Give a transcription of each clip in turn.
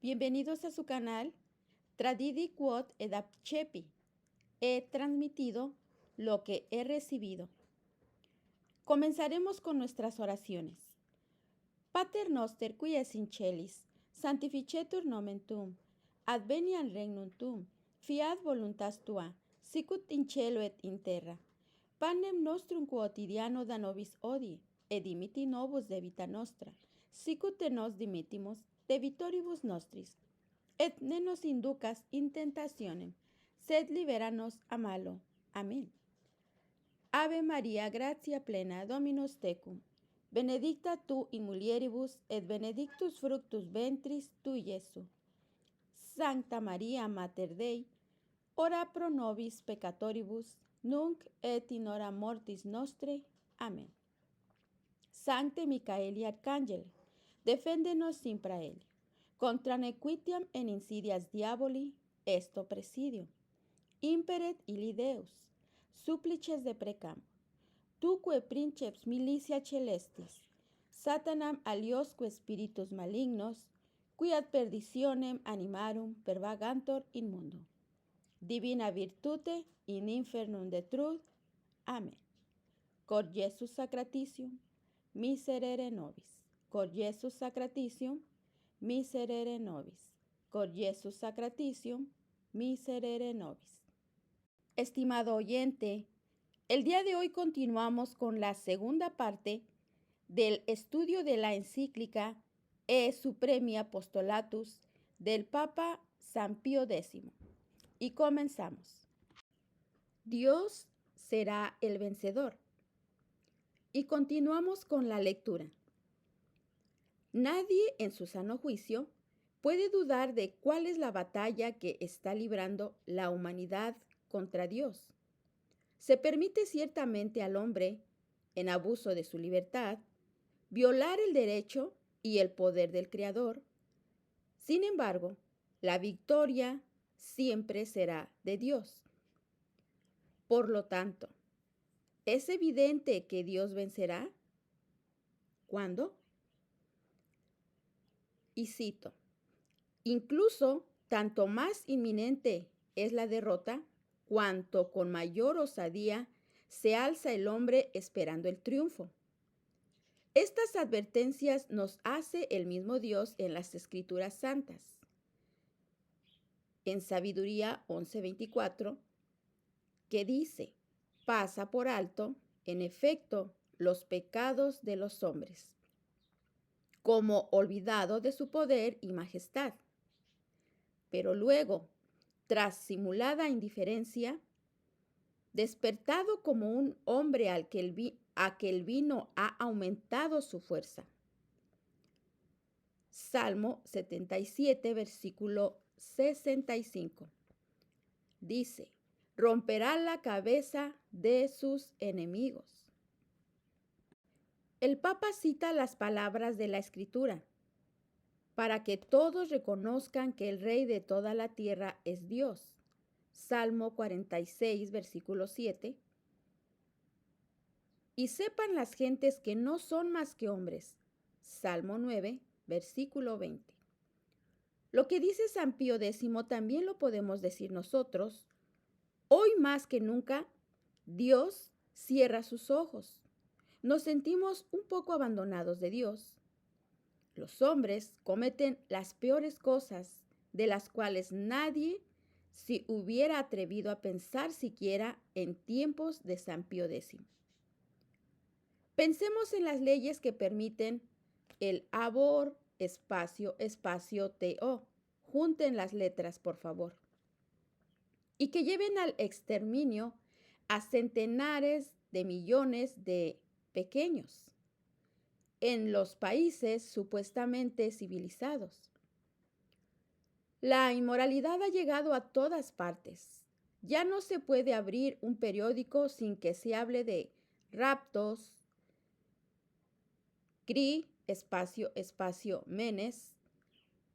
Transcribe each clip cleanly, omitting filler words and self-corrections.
Bienvenidos a su canal Tradidi Quod ed Accepi. He transmitido lo que he recibido. Comenzaremos con nuestras oraciones. Pater noster qui es in celis, sanctificetur nomen tuum, adveniat regnum tuum, fiat voluntas tua, sicut in cielo et in terra. Panem nostrum quotidiano da nobis hodie, et dimitti nobis debita nostra, sicut et nos dimittimus debitoribus nostris. Et ne nos inducas in tentationem, sed libera nos a malo. Amén. Ave Maria, gratia plena, Dominus tecum, benedicta tu in mulieribus, et benedictus fructus ventris tui, Iesu. Sancta Maria, Mater Dei, ora pro nobis peccatoribus, nunc et in hora mortis nostre. Amén. Sancte Micaeli Arcangeli, defende-nos in praelie. Contra nequitiam en insidias diaboli, esto presidio. Imperet illi Deus, supplices deprecam. Tuque princeps militia celestis, Satanam aliosque spiritus malignos, qui ad perditionem animarum pervagantur in mundo. Divina virtute in infernum detruit. Amen. Cor Jesus sacratitium, miserere nobis. Cor Jesus sacratitium, miserere nobis. Cor Jesus sacratitium, miserere nobis. Estimado oyente, el día de hoy continuamos con la segunda parte del estudio de la encíclica E Supremi Apostolatus del Papa San Pío X. Y comenzamos. Dios será el vencedor. Y continuamos con la lectura. Nadie en su sano juicio puede dudar de cuál es la batalla que está librando la humanidad contra Dios. Se permite ciertamente al hombre, en abuso de su libertad, violar el derecho y el poder del Creador. Sin embargo, la victoria siempre será de Dios. Por lo tanto, ¿es evidente que Dios vencerá? ¿Cuándo? Y cito, incluso tanto más inminente es la derrota, cuanto con mayor osadía se alza el hombre esperando el triunfo. Estas advertencias nos hace el mismo Dios en las Escrituras Santas. En Sabiduría 11:24, que dice, pasa por alto, en efecto, los pecados de los hombres, como olvidado de su poder y majestad. Pero luego, tras simulada indiferencia, despertado como un hombre a que el vino ha aumentado su fuerza. Salmo 77, versículo 65. Dice, romperá la cabeza de sus enemigos. El Papa cita las palabras de la Escritura para que todos reconozcan que el Rey de toda la tierra es Dios. Salmo 46, versículo 7. Y sepan las gentes que no son más que hombres. Salmo 9, versículo 20. Lo que dice San Pío X también lo podemos decir nosotros. Hoy más que nunca, Dios cierra sus ojos. Nos sentimos un poco abandonados de Dios. Los hombres cometen las peores cosas de las cuales nadie se hubiera atrevido a pensar siquiera en tiempos de San Pío X. Pensemos en las leyes que permiten el abor, espacio, TO. Junten las letras, por favor. Y que lleven al exterminio a centenares de millones de pequeños en los países supuestamente civilizados. La inmoralidad ha llegado a todas partes. Ya no se puede abrir un periódico sin que se hable de raptos, CRI, espacio, menes,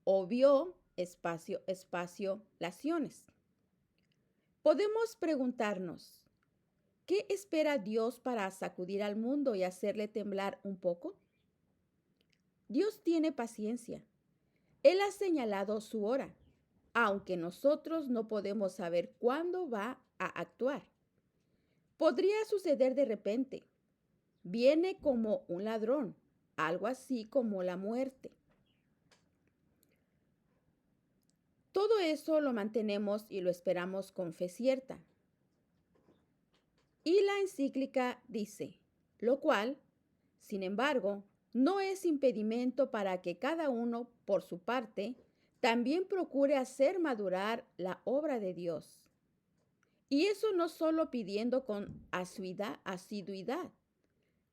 o bio, espacio, laciones. Podemos preguntarnos, ¿qué espera Dios para sacudir al mundo y hacerle temblar un poco? Dios tiene paciencia. Él ha señalado su hora, aunque nosotros no podemos saber cuándo va a actuar. Podría suceder de repente. Viene como un ladrón, algo así como la muerte. Todo eso lo mantenemos y lo esperamos con fe cierta. Y la encíclica dice, lo cual, sin embargo, no es impedimento para que cada uno, por su parte, también procure hacer madurar la obra de Dios. Y eso no solo pidiendo con asiduidad.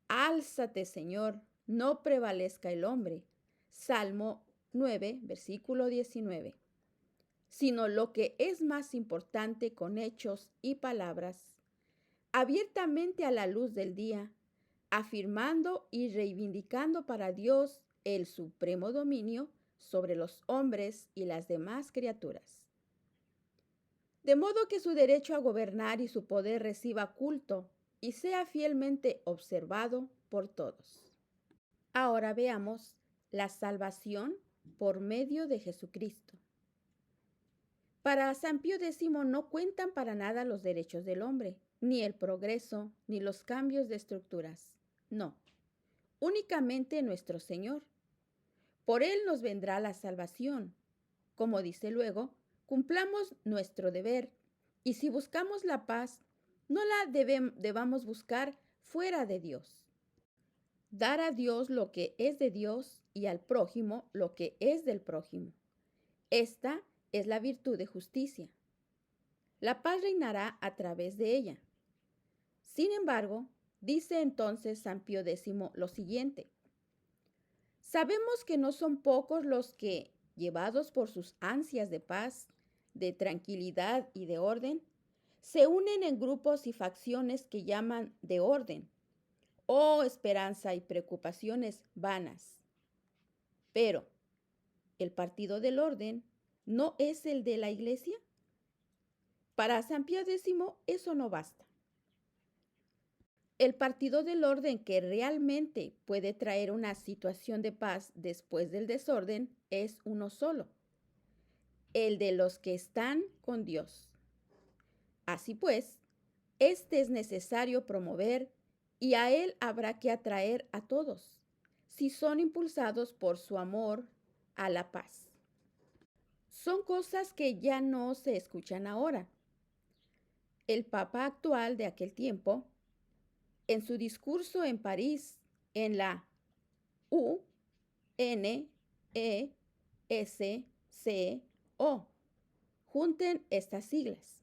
Álzate, Señor, no prevalezca el hombre. Salmo 9, versículo 19. Sino lo que es más importante con hechos y palabras, abiertamente a la luz del día, afirmando y reivindicando para Dios el supremo dominio sobre los hombres y las demás criaturas. De modo que su derecho a gobernar y su poder reciba culto y sea fielmente observado por todos. Ahora veamos la salvación por medio de Jesucristo. Para San Pío X no cuentan para nada los derechos del hombre, ni el progreso, ni los cambios de estructuras. No, únicamente nuestro Señor. Por Él nos vendrá la salvación. Como dice luego, cumplamos nuestro deber, y si buscamos la paz, no la debamos buscar fuera de Dios. Dar a Dios lo que es de Dios y al prójimo lo que es del prójimo. Esta es la virtud de justicia. La paz reinará a través de ella. Sin embargo, dice entonces San Pío X lo siguiente. Sabemos que no son pocos los que, llevados por sus ansias de paz, de tranquilidad y de orden, se unen en grupos y facciones que llaman de orden, oh esperanza y preocupaciones vanas. Pero, ¿el partido del orden no es el de la Iglesia? Para San Pío X eso no basta. El partido del orden que realmente puede traer una situación de paz después del desorden es uno solo, el de los que están con Dios. Así pues, este es necesario promover y a él habrá que atraer a todos, si son impulsados por su amor a la paz. Son cosas que ya no se escuchan ahora. El Papa actual de aquel tiempo, en su discurso en París, en la UNESCO, junten estas siglas.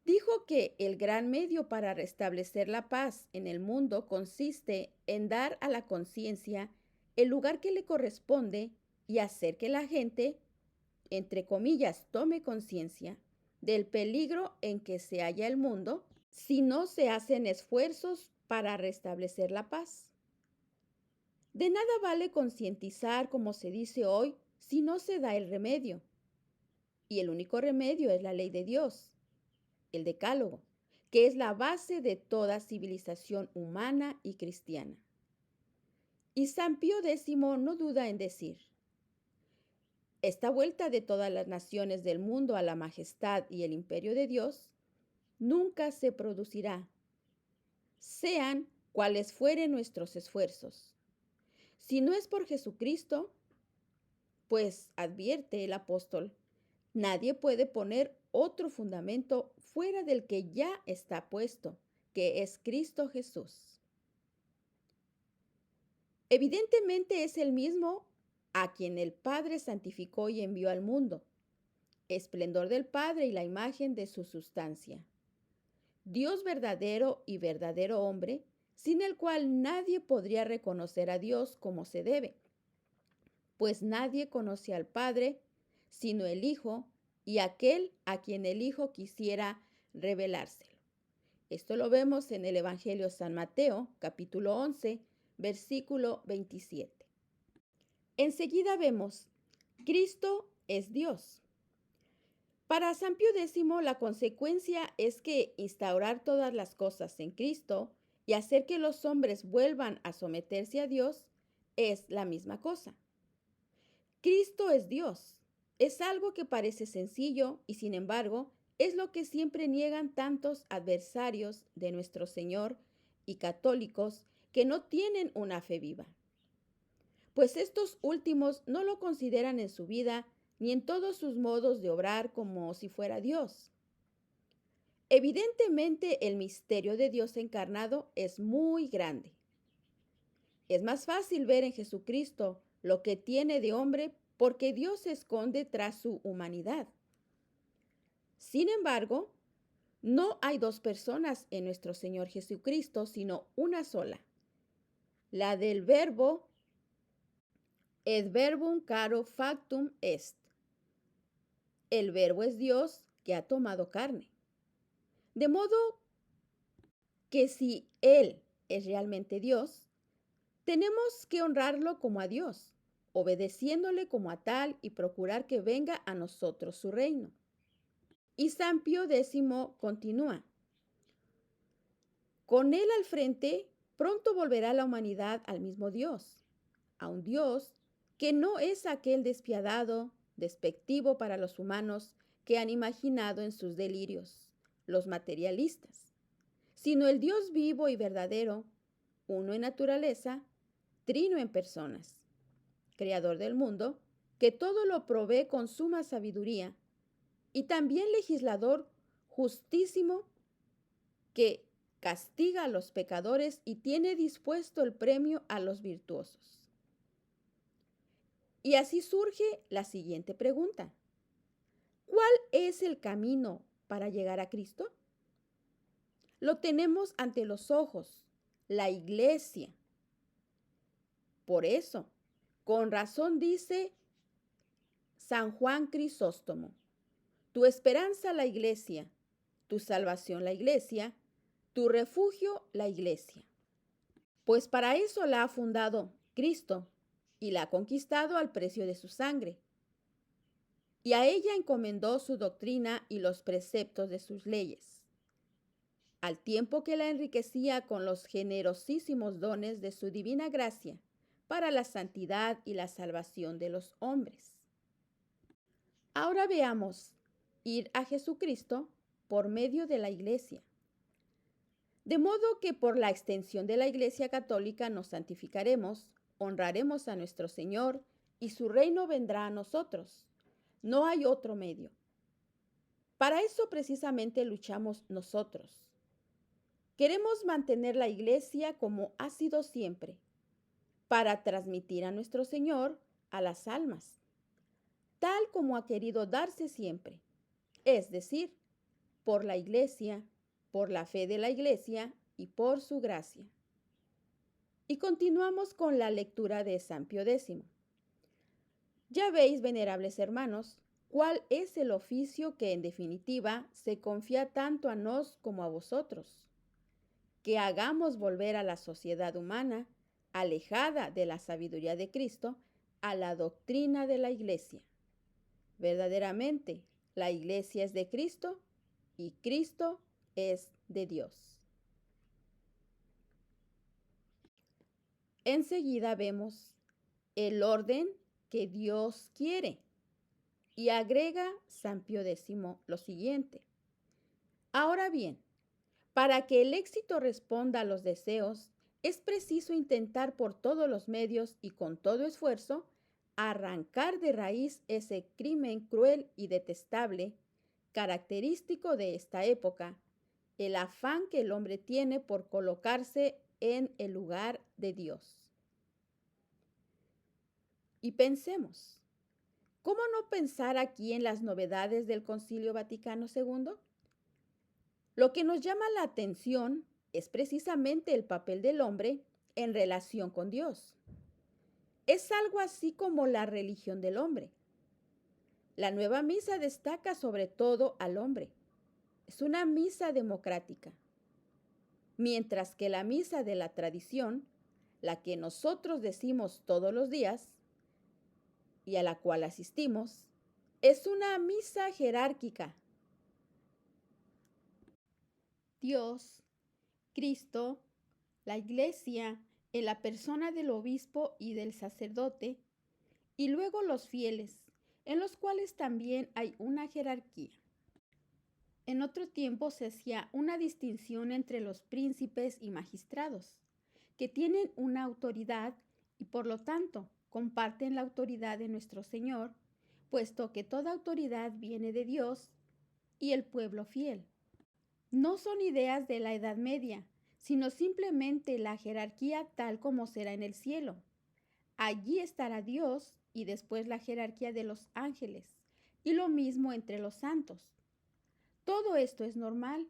Dijo que el gran medio para restablecer la paz en el mundo consiste en dar a la conciencia el lugar que le corresponde y hacer que la gente, entre comillas, tome conciencia del peligro en que se halla el mundo si no se hacen esfuerzos para restablecer la paz. De nada vale concientizar, como se dice hoy, si no se da el remedio. Y el único remedio es la ley de Dios, el Decálogo, que es la base de toda civilización humana y cristiana. Y San Pío X no duda en decir, esta vuelta de todas las naciones del mundo a la majestad y el imperio de Dios nunca se producirá, sean cuales fueren nuestros esfuerzos. Si no es por Jesucristo, pues advierte el apóstol, nadie puede poner otro fundamento fuera del que ya está puesto, que es Cristo Jesús. Evidentemente es el mismo a quien el Padre santificó y envió al mundo, esplendor del Padre y la imagen de su sustancia. Dios verdadero y verdadero hombre, sin el cual nadie podría reconocer a Dios como se debe, pues nadie conoce al Padre sino el Hijo y aquel a quien el Hijo quisiera revelárselo. Esto lo vemos en el Evangelio de San Mateo, capítulo 11, versículo 27. Enseguida vemos, Cristo es Dios. Para San Pío X, la consecuencia es que instaurar todas las cosas en Cristo y hacer que los hombres vuelvan a someterse a Dios es la misma cosa. Cristo es Dios. Es algo que parece sencillo y sin embargo es lo que siempre niegan tantos adversarios de nuestro Señor y católicos que no tienen una fe viva. Pues estos últimos no lo consideran en su vida ni en todos sus modos de obrar como si fuera Dios. Evidentemente el misterio de Dios encarnado es muy grande. Es más fácil ver en Jesucristo lo que tiene de hombre porque Dios se esconde tras su humanidad. Sin embargo, no hay dos personas en nuestro Señor Jesucristo, sino una sola, la del verbo, et verbum caro factum est. El verbo es Dios que ha tomado carne. De modo que si Él es realmente Dios, tenemos que honrarlo como a Dios, obedeciéndole como a tal y procurar que venga a nosotros su reino. Y San Pío X continúa. Con Él al frente, pronto volverá la humanidad al mismo Dios, a un Dios que no es aquel despiadado, despectivo para los humanos que han imaginado en sus delirios los materialistas, sino el Dios vivo y verdadero, uno en naturaleza, trino en personas, creador del mundo, que todo lo provee con suma sabiduría, y también legislador justísimo que castiga a los pecadores y tiene dispuesto el premio a los virtuosos. Y así surge la siguiente pregunta. ¿Cuál es el camino para llegar a Cristo? Lo tenemos ante los ojos, la Iglesia. Por eso, con razón dice San Juan Crisóstomo, tu esperanza la Iglesia, tu salvación la Iglesia, tu refugio la Iglesia. Pues para eso la ha fundado Cristo y la ha conquistado al precio de su sangre. Y a ella encomendó su doctrina y los preceptos de sus leyes, al tiempo que la enriquecía con los generosísimos dones de su divina gracia para la santidad y la salvación de los hombres. Ahora veamos ir a Jesucristo por medio de la Iglesia. De modo que por la extensión de la Iglesia católica nos santificaremos, honraremos a nuestro Señor y su reino vendrá a nosotros. No hay otro medio. Para eso precisamente luchamos nosotros. Queremos mantener la Iglesia como ha sido siempre, para transmitir a nuestro Señor a las almas, tal como ha querido darse siempre, es decir, por la Iglesia, por la fe de la Iglesia y por su gracia. Y continuamos con la lectura de San Pío X. Ya veis, venerables hermanos, cuál es el oficio que en definitiva se confía tanto a nos como a vosotros, que hagamos volver a la sociedad humana, alejada de la sabiduría de Cristo, a la doctrina de la Iglesia. Verdaderamente, la Iglesia es de Cristo y Cristo es de Dios. Enseguida vemos el orden que Dios quiere y agrega San Pío X lo siguiente. Ahora bien, para que el éxito responda a los deseos, es preciso intentar por todos los medios y con todo esfuerzo arrancar de raíz ese crimen cruel y detestable, característico de esta época, el afán que el hombre tiene por colocarse en el lugar de Dios. Y pensemos, ¿cómo no pensar aquí en las novedades del Concilio Vaticano II? Lo que nos llama la atención es precisamente el papel del hombre en relación con Dios. Es algo así como la religión del hombre. La nueva misa destaca sobre todo al hombre. Es una misa democrática. Mientras que la misa de la tradición, la que nosotros decimos todos los días y a la cual asistimos, es una misa jerárquica. Dios, Cristo, la Iglesia, en la persona del obispo y del sacerdote, y luego los fieles, en los cuales también hay una jerarquía. En otro tiempo se hacía una distinción entre los príncipes y magistrados, que tienen una autoridad y por lo tanto comparten la autoridad de nuestro Señor, puesto que toda autoridad viene de Dios y el pueblo fiel. No son ideas de la Edad Media, sino simplemente la jerarquía tal como será en el cielo. Allí estará Dios y después la jerarquía de los ángeles, y lo mismo entre los santos. Todo esto es normal.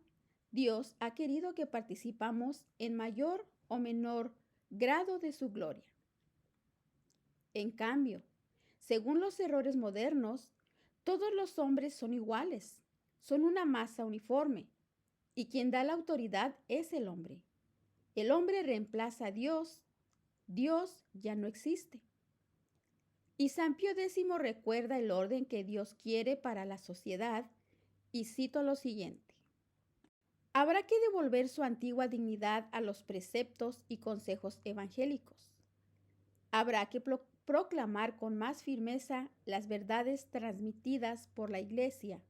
Dios ha querido que participamos en mayor o menor grado de su gloria. En cambio, según los errores modernos, todos los hombres son iguales, son una masa uniforme, y quien da la autoridad es el hombre. El hombre reemplaza a Dios, Dios ya no existe. Y San Pío X recuerda el orden que Dios quiere para la sociedad y cito lo siguiente. Habrá que devolver su antigua dignidad a los preceptos y consejos evangélicos. Habrá que proclamar con más firmeza las verdades transmitidas por la Iglesia.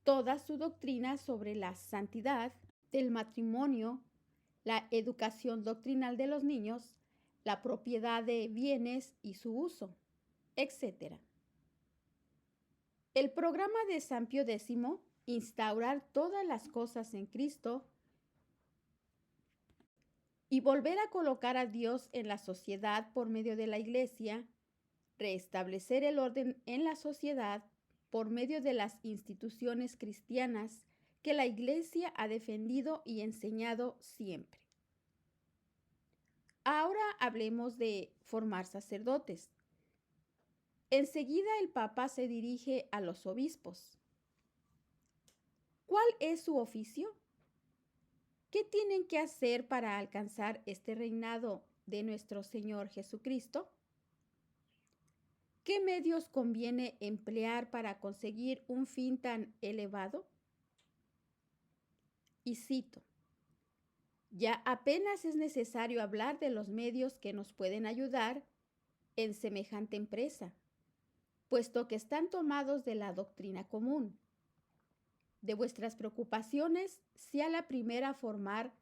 Toda su doctrina sobre la santidad del matrimonio, la educación doctrinal de los niños, la propiedad de bienes y su uso, etc. El programa de San Pío X, instaurar todas las cosas en Cristo y volver a colocar a Dios en la sociedad por medio de la Iglesia, restablecer el orden en la sociedad por medio de las instituciones cristianas que la Iglesia ha defendido y enseñado siempre. Ahora hablemos de formar sacerdotes. Enseguida el Papa se dirige a los obispos. ¿Cuál es su oficio? ¿Qué tienen que hacer para alcanzar este reinado de nuestro Señor Jesucristo? ¿Qué medios conviene emplear para conseguir un fin tan elevado? Y cito, ya apenas es necesario hablar de los medios que nos pueden ayudar en semejante empresa, puesto que están tomados de la doctrina común. De vuestras preocupaciones, sea la primera formar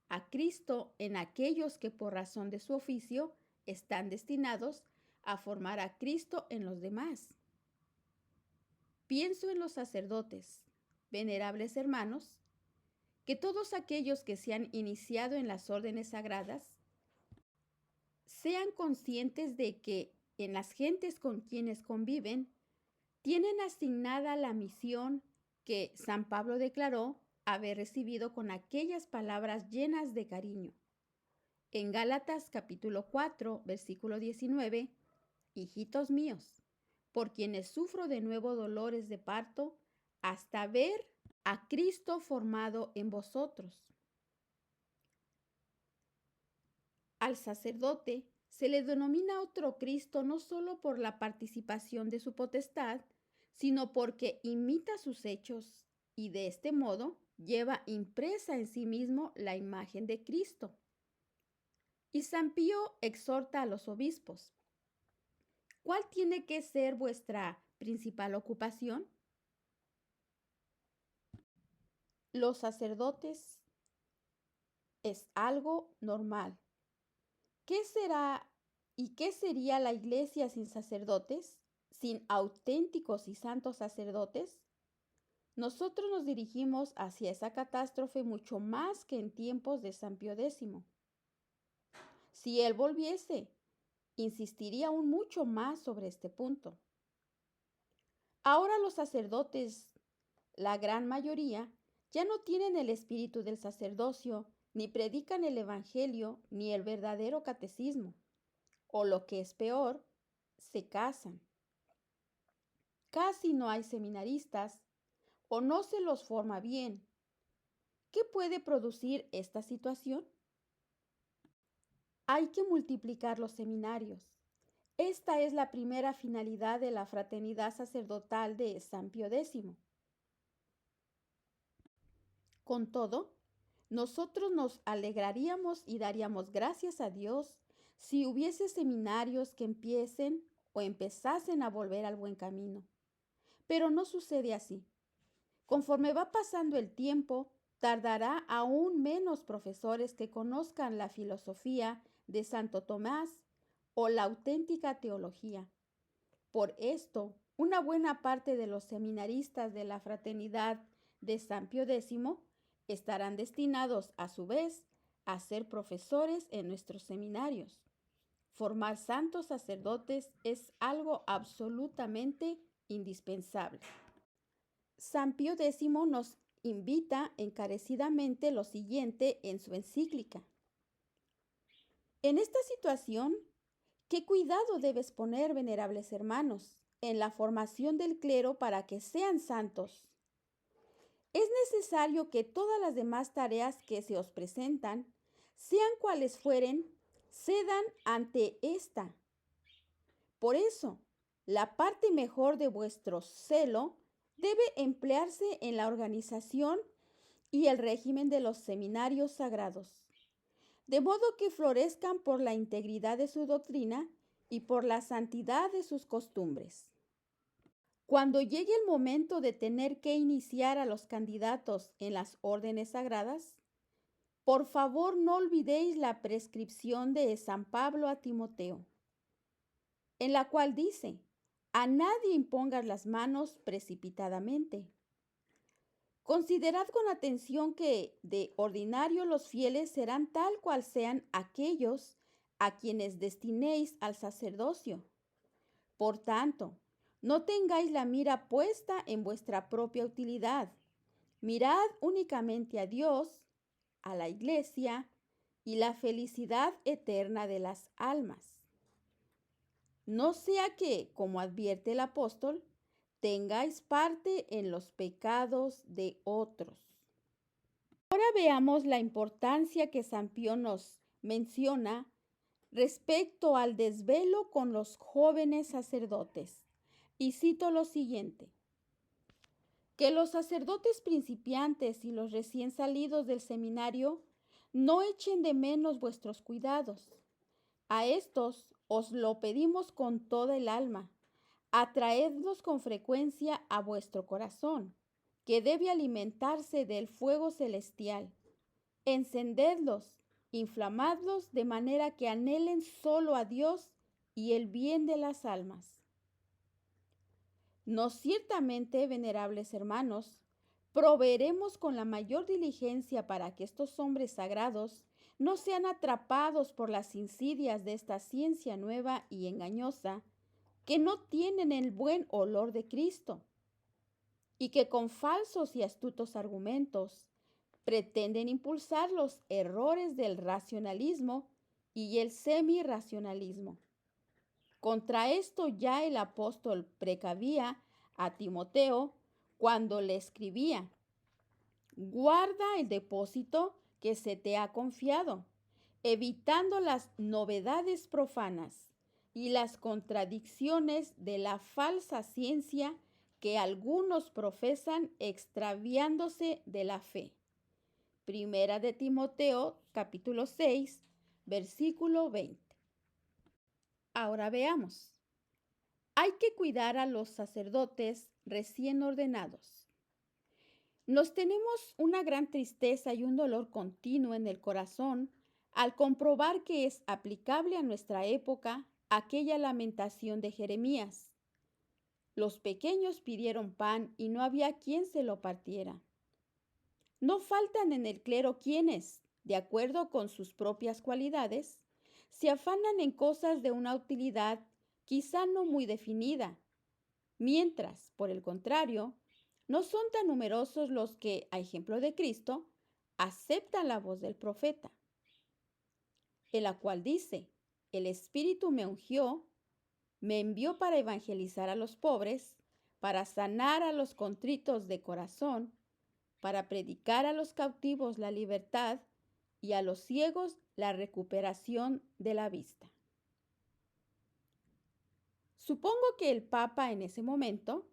a Cristo en aquellos que por razón de su oficio están destinados a formar a Cristo en los demás. Pienso en los sacerdotes, venerables hermanos, que todos aquellos que se han iniciado en las órdenes sagradas sean conscientes de que en las gentes con quienes conviven tienen asignada la misión que San Pablo declaró haber recibido con aquellas palabras llenas de cariño. En Gálatas capítulo 4, versículo 19, hijitos míos, por quienes sufro de nuevo dolores de parto, hasta ver a Cristo formado en vosotros. Al sacerdote se le denomina otro Cristo no solo por la participación de su potestad, sino porque imita sus hechos y de este modo lleva impresa en sí mismo la imagen de Cristo. Y San Pío exhorta a los obispos: ¿cuál tiene que ser vuestra principal ocupación? Los sacerdotes es algo normal. ¿Qué será y qué sería la Iglesia sin sacerdotes, sin auténticos y santos sacerdotes? Nosotros nos dirigimos hacia esa catástrofe mucho más que en tiempos de San Pío X. Si él volviese, insistiría aún mucho más sobre este punto. Ahora los sacerdotes, la gran mayoría, ya no tienen el espíritu del sacerdocio, ni predican el evangelio, ni el verdadero catecismo, o lo que es peor, se casan. Casi no hay seminaristas, o no se los forma bien. ¿Qué puede producir esta situación? Hay que multiplicar los seminarios. Esta es la primera finalidad de la fraternidad sacerdotal de San Pío X. Con todo, nosotros nos alegraríamos y daríamos gracias a Dios si hubiese seminarios que empiecen o empezasen a volver al buen camino. Pero no sucede así. Conforme va pasando el tiempo, tardará aún menos profesores que conozcan la filosofía de Santo Tomás o la auténtica teología. Por esto, una buena parte de los seminaristas de la fraternidad de San Pío X estarán destinados a su vez a ser profesores en nuestros seminarios. Formar santos sacerdotes es algo absolutamente indispensable. San Pío X nos invita encarecidamente lo siguiente en su encíclica. En esta situación, ¿qué cuidado debes poner, venerables hermanos, en la formación del clero para que sean santos? Es necesario que todas las demás tareas que se os presentan, sean cuales fueren, cedan ante esta. Por eso, la parte mejor de vuestro celo debe emplearse en la organización y el régimen de los seminarios sagrados, de modo que florezcan por la integridad de su doctrina y por la santidad de sus costumbres. Cuando llegue el momento de tener que iniciar a los candidatos en las órdenes sagradas, por favor no olvidéis la prescripción de San Pablo a Timoteo, en la cual dice: a nadie impongas las manos precipitadamente. Considerad con atención que de ordinario los fieles serán tal cual sean aquellos a quienes destinéis al sacerdocio. Por tanto, no tengáis la mira puesta en vuestra propia utilidad. Mirad únicamente a Dios, a la Iglesia y la felicidad eterna de las almas. No sea que, como advierte el apóstol, tengáis parte en los pecados de otros. Ahora veamos la importancia que San Pío nos menciona respecto al desvelo con los jóvenes sacerdotes. Y cito lo siguiente: que los sacerdotes principiantes y los recién salidos del seminario no echen de menos vuestros cuidados. A estos os lo pedimos con toda el alma. Atraedlos con frecuencia a vuestro corazón, que debe alimentarse del fuego celestial. Encendedlos, inflamadlos de manera que anhelen solo a Dios y el bien de las almas. Nos ciertamente, venerables hermanos, proveeremos con la mayor diligencia para que estos hombres sagrados no sean atrapados por las insidias de esta ciencia nueva y engañosa, que no tienen el buen olor de Cristo, y que con falsos y astutos argumentos pretenden impulsar los errores del racionalismo y el semirracionalismo. Contra esto ya el apóstol precavía a Timoteo cuando le escribía: guarda el depósito que se te ha confiado, evitando las novedades profanas y las contradicciones de la falsa ciencia que algunos profesan, extraviándose de la fe. Primera de Timoteo, capítulo 6, versículo 20. Ahora veamos. Hay que cuidar a los sacerdotes recién ordenados. Nos tenemos una gran tristeza y un dolor continuo en el corazón al comprobar que es aplicable a nuestra época aquella lamentación de Jeremías. Los pequeños pidieron pan y no había quien se lo partiera. No faltan en el clero quienes, de acuerdo con sus propias cualidades, se afanan en cosas de una utilidad quizá no muy definida, mientras, por el contrario, no son tan numerosos los que, a ejemplo de Cristo, aceptan la voz del profeta, en la cual dice: el Espíritu me ungió, me envió para evangelizar a los pobres, para sanar a los contritos de corazón, para predicar a los cautivos la libertad y a los ciegos la recuperación de la vista. Supongo que el Papa en ese momento,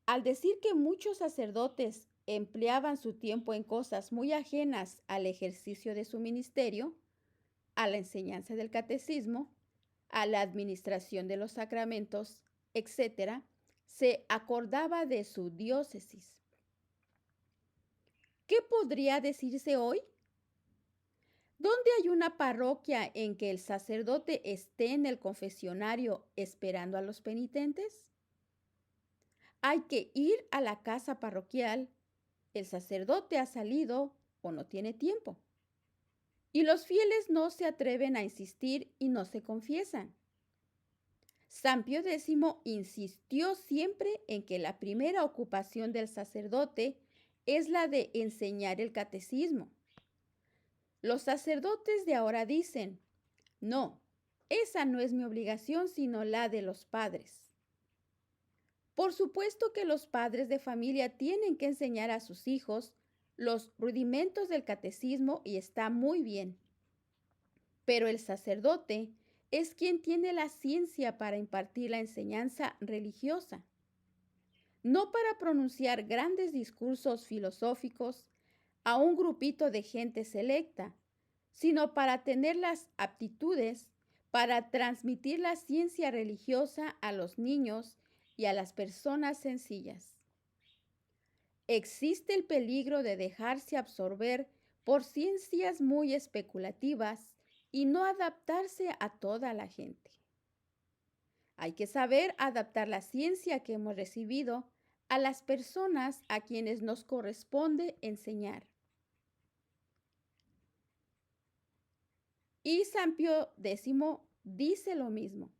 al decir que muchos sacerdotes empleaban su tiempo en cosas muy ajenas al ejercicio de su ministerio, a la enseñanza del catecismo, a la administración de los sacramentos, etc., se acordaba de su diócesis. ¿Qué podría decirse hoy? ¿Dónde hay una parroquia en que el sacerdote esté en el confesionario esperando a los penitentes? Hay que ir a la casa parroquial. El sacerdote ha salido o no tiene tiempo. Y los fieles no se atreven a insistir y no se confiesan. San Pío X insistió siempre en que la primera ocupación del sacerdote es la de enseñar el catecismo. Los sacerdotes de ahora dicen, no, esa no es mi obligación sino la de los padres. Por supuesto que los padres de familia tienen que enseñar a sus hijos los rudimentos del catecismo y está muy bien. Pero el sacerdote es quien tiene la ciencia para impartir la enseñanza religiosa, no para pronunciar grandes discursos filosóficos a un grupito de gente selecta, sino para tener las aptitudes para transmitir la ciencia religiosa a los niños y a las personas sencillas. Existe el peligro de dejarse absorber por ciencias muy especulativas y no adaptarse a toda la gente. Hay que saber adaptar la ciencia que hemos recibido a las personas a quienes nos corresponde enseñar. Y San Pío X dice lo mismo.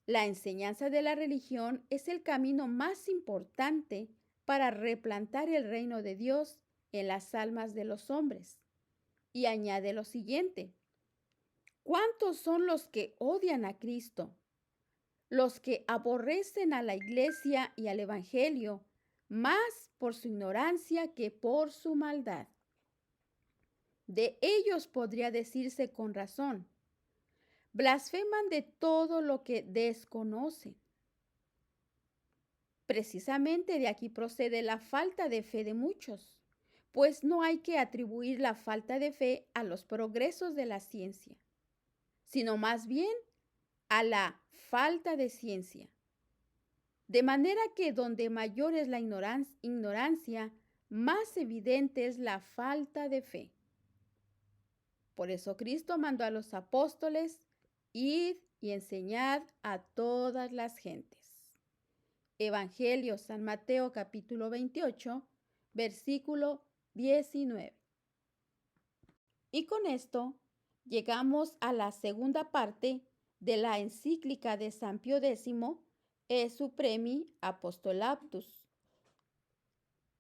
La enseñanza de la religión es el camino más importante para replantar el reino de Dios en las almas de los hombres. Y añade lo siguiente: ¿cuántos son los que odian a Cristo? Los que aborrecen a la Iglesia y al Evangelio, más por su ignorancia que por su maldad. De ellos podría decirse con razón, blasfeman de todo lo que desconocen. Precisamente de aquí procede la falta de fe de muchos, pues no hay que atribuir la falta de fe a los progresos de la ciencia, sino más bien a la falta de ciencia. De manera que donde mayor es la ignorancia, más evidente es la falta de fe. Por eso Cristo mandó a los apóstoles: id y enseñad a todas las gentes. Evangelio San Mateo capítulo 28, versículo 19. Y con esto llegamos a la segunda parte de la encíclica de San Pío X, Supremi Apostolatus.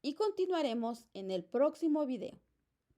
Y continuaremos en el próximo video.